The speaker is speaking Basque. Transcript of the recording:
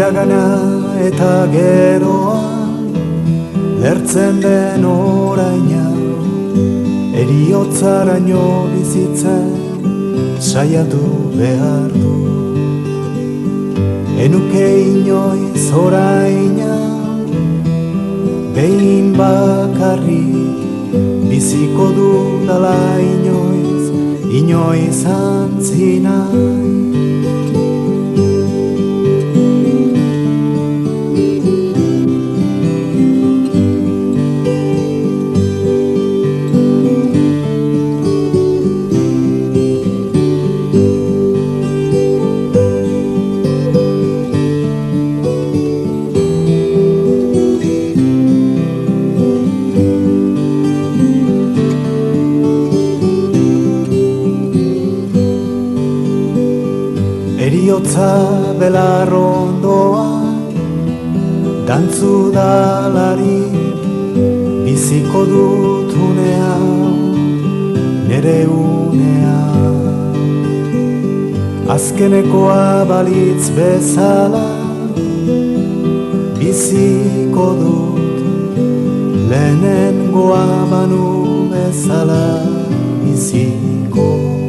Iragana eta geroa lertzen den oraina, heriotzaraino bizitzen saiatu behar du. Enuke inoiz oraina, behin bakarrik biziko dudala inoiz antzi nahi. Eriotza belarrondoan dantzu dalari, biziko dut unea, nere unea. Azkenekoa balitz bezala, biziko dut, lehenengoa banu bezala biziko.